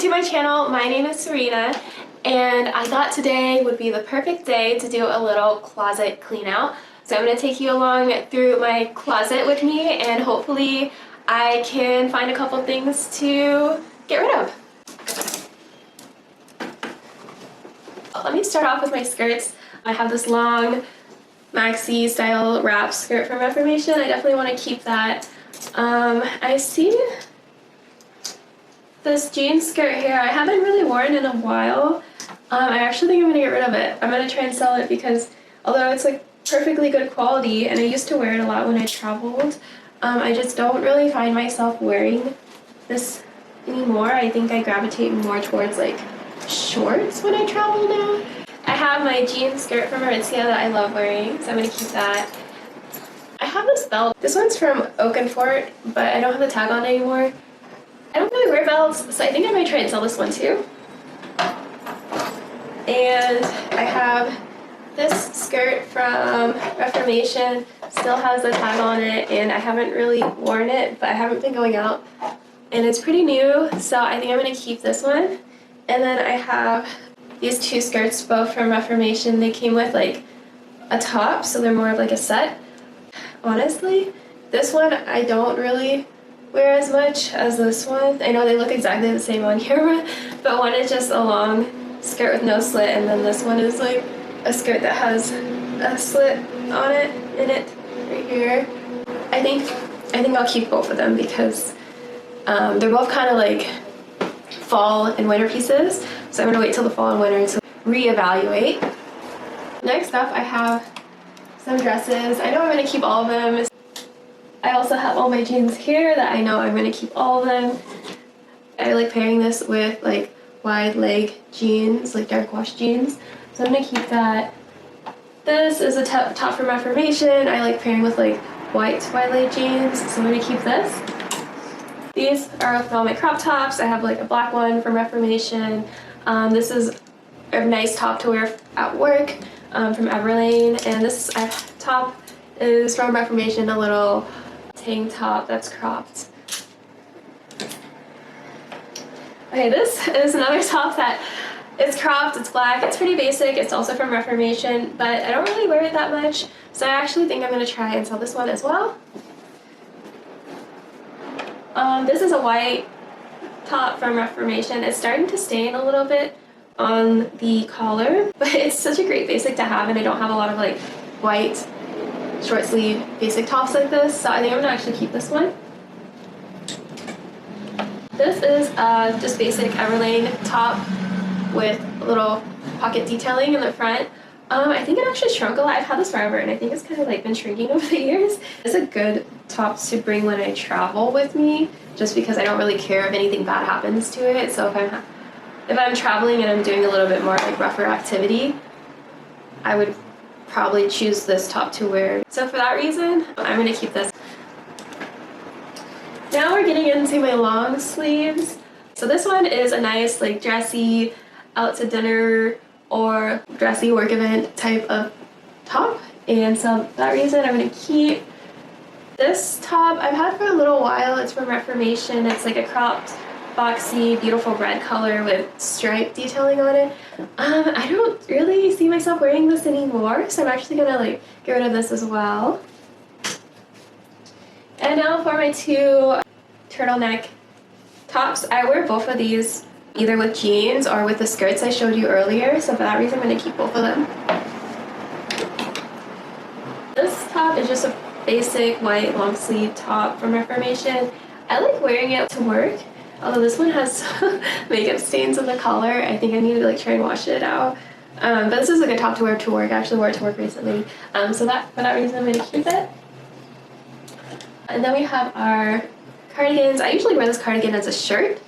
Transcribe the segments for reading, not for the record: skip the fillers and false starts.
to my channel. My name is Serena, and I thought today would be the perfect day to do a little closet clean out. So I'm going to take you along through my closet with me, and hopefully I can find a couple things to get rid of. Let me start off with my skirts. I have this long maxi style wrap skirt from Reformation. I definitely want to keep that. I see this jean skirt here. I haven't really worn in a while. I actually think I'm going to get rid of it. I'm going to try and sell it because although it's like perfectly good quality and I used to wear it a lot when I traveled, I just don't really find myself wearing this anymore. I think I gravitate more towards like shorts when I travel now. I have my jean skirt from Aritzia that I love wearing, so I'm going to keep that. I have this belt. This one's from Oakenfort, but I don't have the tag on anymore. I don't really wear belts, so I think I might try and sell this one too. And I have this skirt from Reformation, still has the tag on it, and I haven't really worn it, but I haven't been going out. And it's pretty new, so I think I'm going to keep this one. And then I have these two skirts, both from Reformation. They came with like a top, so they're more of like a set. Honestly, this one I don't really wear as much as this one. I know they look exactly the same on camera, but one is just a long skirt with no slit, and then this one is like a skirt that has a slit on it, right here. I think I'll keep both of them because they're both kind of like fall and winter pieces, so I'm gonna wait till the fall and winter to reevaluate. Next up, I have some dresses. I know I'm gonna keep all of them. I also have all my jeans here that I know I'm gonna keep all of them. I like pairing this with like wide leg jeans, like dark wash jeans, so I'm gonna keep that. This is a top from Reformation. I like pairing with like white wide leg jeans, so I'm gonna keep this. These are with all my crop tops. I have like a black one from Reformation. This is a nice top to wear at work from Everlane, and this top is from Reformation, a little tank top that's cropped. Okay, this is another top that is cropped, it's black, it's pretty basic, it's also from Reformation, but I don't really wear it that much, so I actually think I'm going to try and sell this one as well. This is a white top from Reformation. It's starting to stain a little bit on the collar, but it's such a great basic to have, and I don't have a lot of like white short sleeve basic tops like this, so I think I'm gonna actually keep this one. This is just basic Everlane top with a little pocket detailing in the front. I think it actually shrunk a lot. I've had this forever, and I think it's kind of like been shrinking over the years. It's a good top to bring when I travel with me, just because I don't really care if anything bad happens to it. So if I'm traveling and I'm doing a little bit more like rougher activity, I would probably choose this top to wear. So for that reason, I'm going to keep this. Now we're getting into my long sleeves. So this one is a nice like dressy out to dinner or dressy work event type of top, and so for that reason I'm going to keep this top. I've had for a little while. It's from Reformation. It's like a cropped boxy beautiful red color with stripe detailing on it. I don't really see myself wearing this anymore, so I'm actually gonna like get rid of this as well. And now for my two turtleneck tops. I wear both of these either with jeans or with the skirts I showed you earlier, so for that reason I'm gonna keep both of them. This top is just a basic white long sleeve top from Reformation. I like wearing it to work. Although this one has makeup stains on the collar, I think I need to like try and wash it out. But this is a good top to wear to work. I actually wore it to work recently. So for that reason I'm going to keep it. And then we have our cardigans. I usually wear this cardigan as a shirt,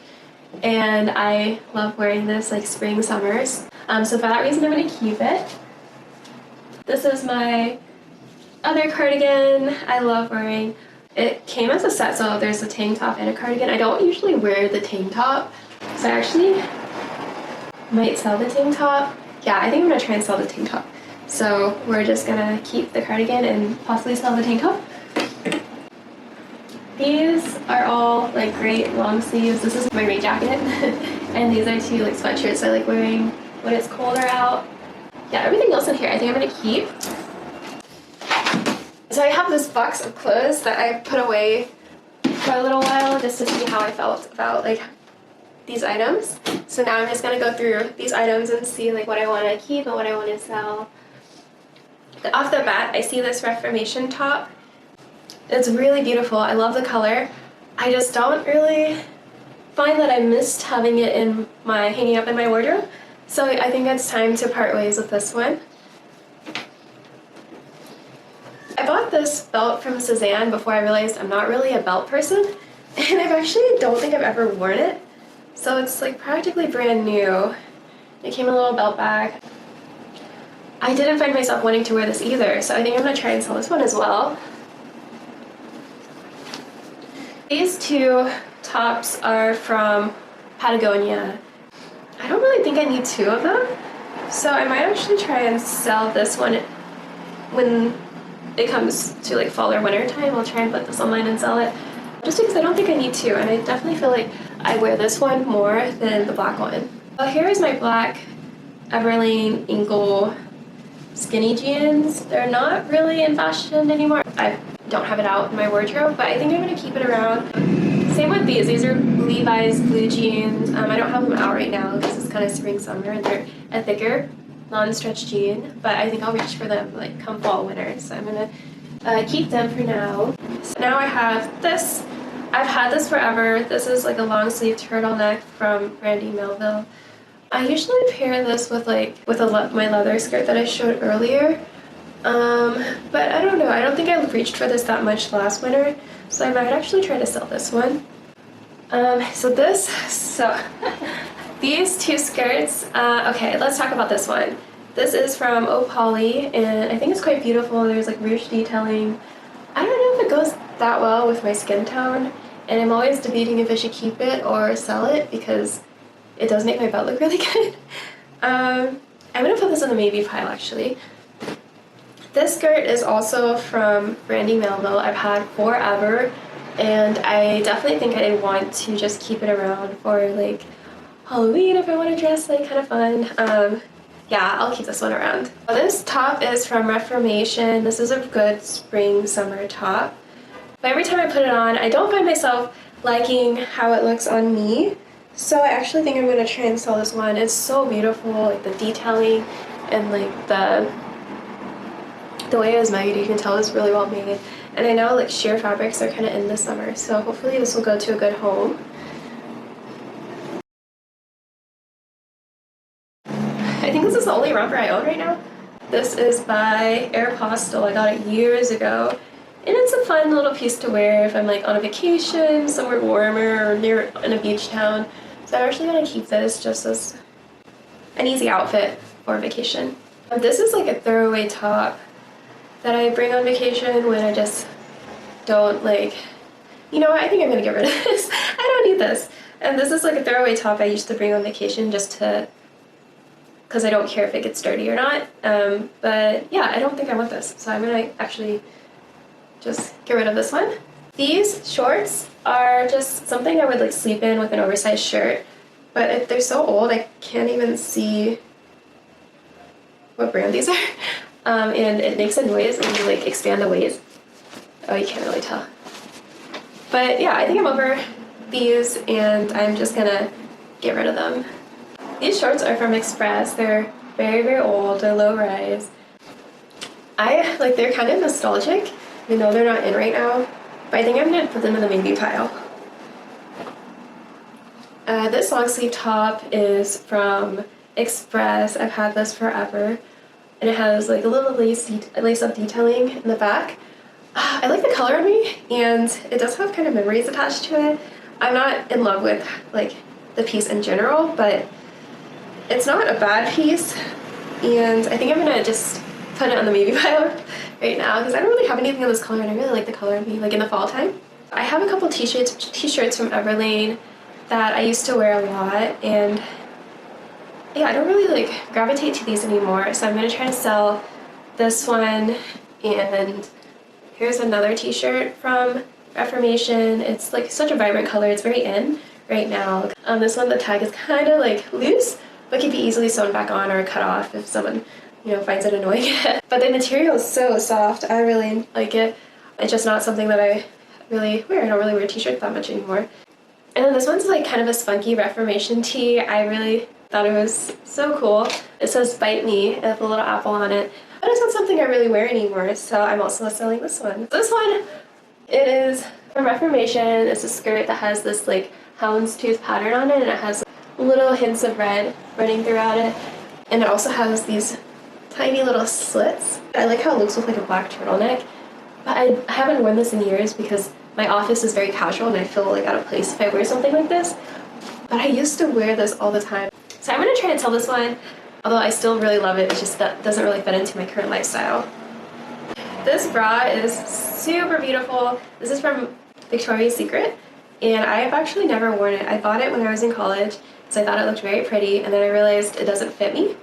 and I love wearing this like spring, summers. So for that reason I'm going to keep it. This is my other cardigan I love wearing. It came as a set, so there's a tank top and a cardigan. I don't usually wear the tank top, so I actually might sell the tank top. Yeah, I think I'm gonna try and sell the tank top. So we're just gonna keep the cardigan and possibly sell the tank top. These are all like great long sleeves. This is my rain jacket and these are two like sweatshirts I like wearing when it's colder out. Yeah, everything else in here I think I'm gonna keep. So I have this box of clothes that I put away for a little while just to see how I felt about like these items. So now I'm just gonna go through these items and see like what I want to keep and what I want to sell. Off the bat, I see this Reformation top. It's really beautiful. I love the color. I just don't really find that I missed having it in my hanging up in my wardrobe. So I think it's time to part ways with this one. I bought this belt from Suzanne before I realized I'm not really a belt person, and I actually don't think I've ever worn it. So it's like practically brand new. It came in a little belt bag. I didn't find myself wanting to wear this either, so I think I'm gonna try and sell this one as well. These two tops are from Patagonia. I don't really think I need two of them, so I might actually try and sell this one when it comes to like fall or winter time. I'll try and put this online and sell it, just because I don't think I need to, and I definitely feel like I wear this one more than the black one. Well, here is my black Everlane ankle skinny jeans. They're not really in fashion anymore. I don't have it out in my wardrobe, but I think I'm gonna keep it around. Same with these. These are Levi's blue jeans. I don't have them out right now because it's kind of spring summer and they're a thicker non-stretch jean, but I think I'll reach for them like come fall winter, so I'm gonna keep them for now. So now I have this. I've had this forever. This is like a long sleeve turtleneck from Brandy Melville. I usually pair this with my leather skirt that I showed earlier, but I don't know. I don't think I reached for this that much last winter, so I might actually try to sell this one. So these two skirts, okay, let's talk about this one. This is from Opali, and I think it's quite beautiful. There's like ruche detailing. I don't know if it goes that well with my skin tone, and I'm always debating if I should keep it or sell it because it does make my belt look really good. I'm gonna put this in the maybe pile actually. This skirt is also from Brandy Melville. I've had forever, and I definitely think I want to just keep it around for like Halloween if I want to dress like kind of fun. Yeah, I'll keep this one around. This top is from Reformation. This is a good spring summer top. But every time I put it on, I don't find myself liking how it looks on me. So I actually think I'm going to try and sell this one. It's so beautiful, like the detailing and like the way it was made, you can tell it's really well made. And I know like sheer fabrics are kind of in this summer, so hopefully this will go to a good home. I think this is the only romper I own right now. This is by Aeropostale. I got it years ago. And it's a fun little piece to wear if I'm like on a vacation, somewhere warmer, or near in a beach town. So I'm actually gonna keep this just as an easy outfit for vacation. This is like a throwaway top that I bring on vacation when I just don't like, you know what, I think I'm gonna get rid of this. I don't need this. And this is like a throwaway top I used to bring on vacation just to, because I don't care if it gets dirty or not. But yeah, I don't think I want this. So I'm gonna actually just get rid of this one. These shorts are just something I would like sleep in with an oversized shirt, but if they're so old I can't even see what brand these are. And it makes a noise when you like expand the waist. Oh, you can't really tell. But yeah, I think I'm over these and I'm just gonna get rid of them. These shorts are from Express. They're very, very old. They're low rise. They're kind of nostalgic. I know they're not in right now, but I think I'm gonna put them in the maybe pile. This long sleeve top is from Express. I've had this forever, and it has like a little lace-up detailing in the back. I like the color on me, and it does have kind of memories attached to it. I'm not in love with like the piece in general, but it's not a bad piece, and I think I'm gonna just put it on the maybe pile right now because I don't really have anything in this color, and I really like the color of me, like in the fall time. I have a couple t-shirts from Everlane that I used to wear a lot, and yeah, I don't really like gravitate to these anymore, so I'm gonna try to sell this one. And here's another t-shirt from Reformation. It's like such a vibrant color. It's very in right now. This one, the tag is kind of like loose, but can be easily sewn back on or cut off if someone, finds it annoying. But the material is so soft. I really like it. It's just not something that I really wear. I don't really wear t-shirts that much anymore. And then this one's like kind of a spunky Reformation tee. I really thought it was so cool. It says "Bite Me" with a little apple on it. But it's not something I really wear anymore, so I'm also selling this one. This one, it is from Reformation. It's a skirt that has this like houndstooth pattern on it, and it has little hints of red running throughout it. And it also has these tiny little slits. I like how it looks with like a black turtleneck. But I haven't worn this in years because my office is very casual and I feel like out of place if I wear something like this. But I used to wear this all the time. So I'm gonna try and sell this one, although I still really love it. It's just that doesn't really fit into my current lifestyle. This bra is super beautiful. This is from Victoria's Secret, and I have actually never worn it. I bought it when I was in college, so I thought it looked very pretty, and then I realized it doesn't fit me,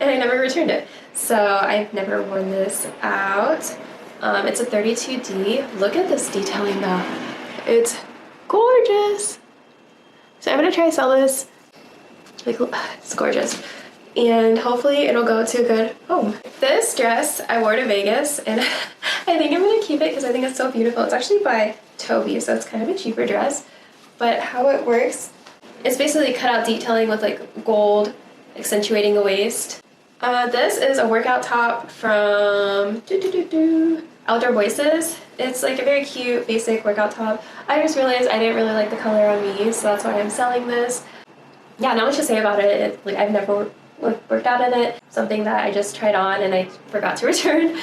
and I never returned it. So I've never worn this out. It's a 32D. Look at this detailing though. It's gorgeous. So I'm gonna try to sell this. Like, it's gorgeous. And hopefully it'll go to a good home. This dress I wore to Vegas, and I think I'm gonna keep it because I think it's so beautiful. It's actually by Toby, so it's kind of a cheaper dress. But how it works, it's basically cut out detailing with like gold accentuating the waist. This is a workout top from Outdoor Voices. It's like a very cute basic workout top. I just realized I didn't really like the color on me, so that's why I'm selling this. Yeah, not much to say about it. Like, I've never worked out in it. Something that I just tried on and I forgot to return.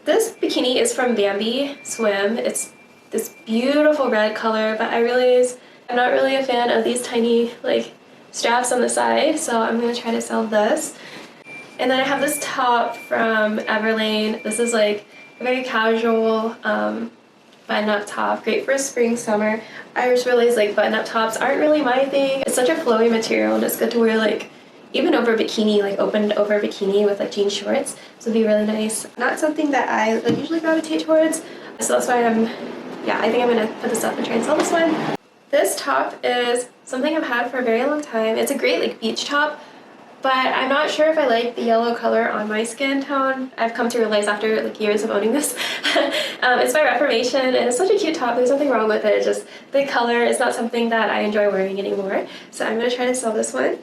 This bikini is from Bambi Swim. It's this beautiful red color, but I realize I'm not really a fan of these tiny like straps on the side, so I'm gonna try to sell this. And then I have this top from Everlane. This is like a very casual button-up top, great for spring, summer. I just realized like button-up tops aren't really my thing. It's such a flowy material and it's good to wear like even over bikini, like opened over bikini with like jean shorts. So it'd be really nice. Not something that I like usually gravitate towards. So that's why I think I'm gonna put this up and try and sell this one. This top is something I've had for a very long time. It's a great like beach top, but I'm not sure if I like the yellow color on my skin tone. I've come to realize after like years of owning this. It's by Reformation and it's such a cute top. There's nothing wrong with it. It's just the color is not something that I enjoy wearing anymore. So I'm gonna try to sell this one.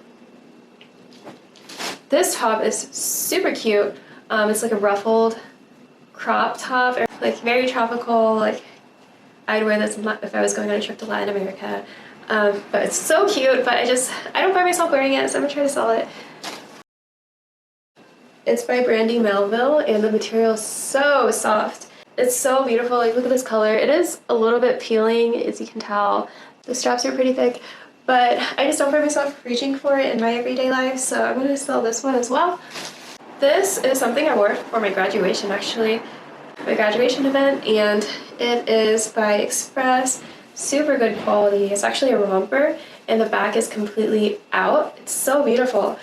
This top is super cute. It's like a ruffled crop top, like very tropical. Like I'd wear this if I was going on a trip to Latin America. But it's so cute, but I don't find myself wearing it, so I'm gonna try to sell it. It's by Brandy Melville, and the material is so soft. It's so beautiful. Like, look at this color. It is a little bit peeling, as you can tell. The straps are pretty thick, but I just don't find myself reaching for it in my everyday life, so I'm gonna sell this one as well. This is something I wore for my graduation, actually. My graduation event, and it is by Express. Super good quality. It's actually a romper, and the back is completely out. It's so beautiful,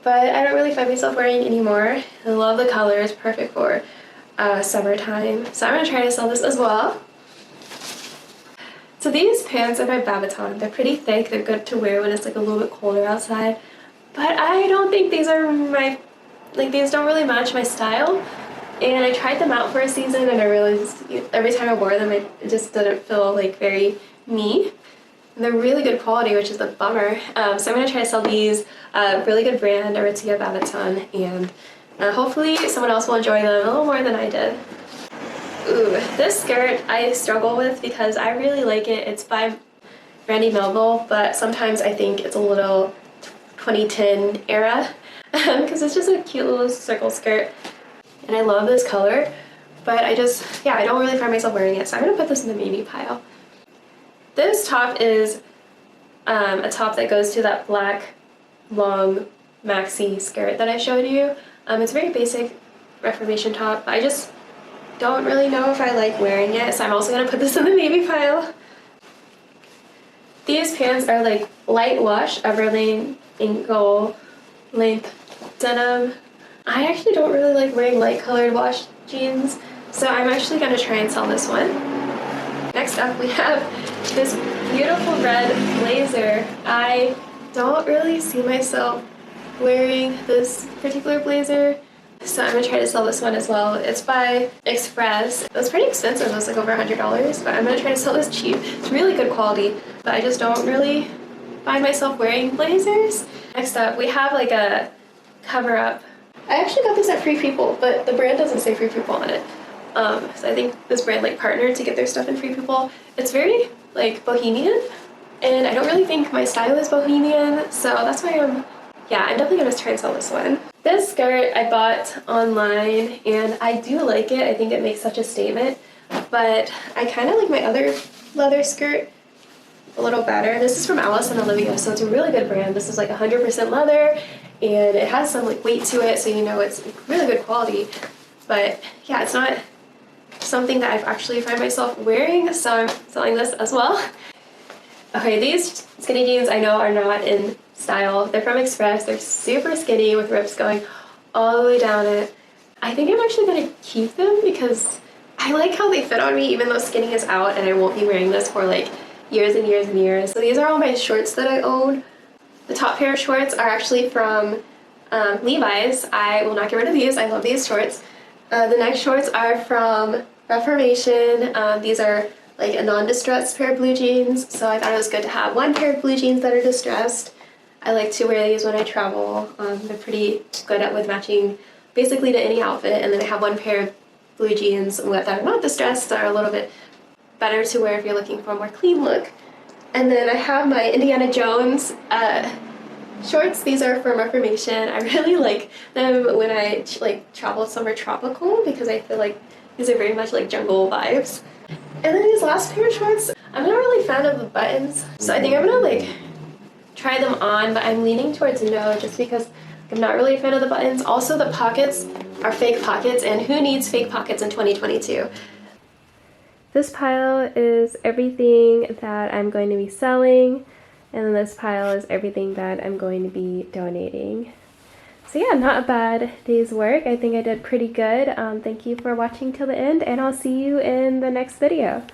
but I don't really find myself wearing it anymore. I love the color. It's perfect for summertime, so I'm gonna try to sell this as well. So these pants are by Babaton. They're pretty thick. They're good to wear when it's like a little bit colder outside, but I don't think these are these don't really match my style. And I tried them out for a season and I realized every time I wore them it just didn't feel like very me. And they're really good quality, which is the bummer. So I'm going to try to sell these. Really good brand, Aritzia Babaton, and hopefully someone else will enjoy them a little more than I did. Ooh, this skirt I struggle with because I really like it. It's by Brandy Melville, but sometimes I think it's a little 2010 era because it's just a cute little circle skirt. And I love this color, but I don't really find myself wearing it, so I'm gonna put this in the maybe pile. This top is a top that goes to that black long maxi skirt that I showed you. It's a very basic Reformation top. I just don't really know if I like wearing it, so I'm also gonna put this in the maybe pile. These pants are like light wash Everlane ankle length denim. I actually don't really like wearing light colored wash jeans, so I'm actually going to try and sell this one. Next up, we have this beautiful red blazer. I don't really see myself wearing this particular blazer, so I'm gonna try to sell this one as well. It's by Express. It was pretty expensive. It was like over $100, but I'm gonna try to sell this cheap. It's really good quality, but I just don't really find myself wearing blazers. Next up, we have like a cover up. I actually got this at Free People, but the brand doesn't say Free People on it. So I think this brand like partnered to get their stuff in Free People. It's very like bohemian, and I don't really think my style is bohemian, so that's why I'm definitely gonna try and sell this one. This skirt I bought online, and I do like it. I think it makes such a statement, but I kind of like my other leather skirt a little better. This is from Alice and Olivia, so it's a really good brand. This is like 100% leather, and it has some like weight to it, so you know it's really good quality. But yeah, it's not something that I've actually find myself wearing, so I'm selling this as well. Okay, these skinny jeans I know are not in style. They're from Express. They're super skinny with rips going all the way down it. I think I'm actually gonna keep them because I like how they fit on me even though skinny is out, and I won't be wearing this for like years and years and years. So these are all my shorts that I own. The top pair of shorts are actually from Levi's. I will not get rid of these. I love these shorts. The next shorts are from Reformation. These are like a non-distressed pair of blue jeans, so I thought it was good to have one pair of blue jeans that are distressed. I like to wear these when I travel. They're pretty good with matching basically to any outfit. And then I have one pair of blue jeans that are not distressed, that are a little bit better to wear if you're looking for a more clean look. And then I have my Indiana Jones shorts. These are from Reformation. I really like them when I like travel somewhere tropical because I feel like these are very much like jungle vibes. And then these last pair of shorts, I'm not really a fan of the buttons, so I think I'm gonna like try them on, but I'm leaning towards no just because I'm not really a fan of the buttons. Also, the pockets are fake pockets, and who needs fake pockets in 2022? This pile is everything that I'm going to be selling, and then this pile is everything that I'm going to be donating. So yeah, not a bad day's work. I think I did pretty good. Thank you for watching till the end, and I'll see you in the next video.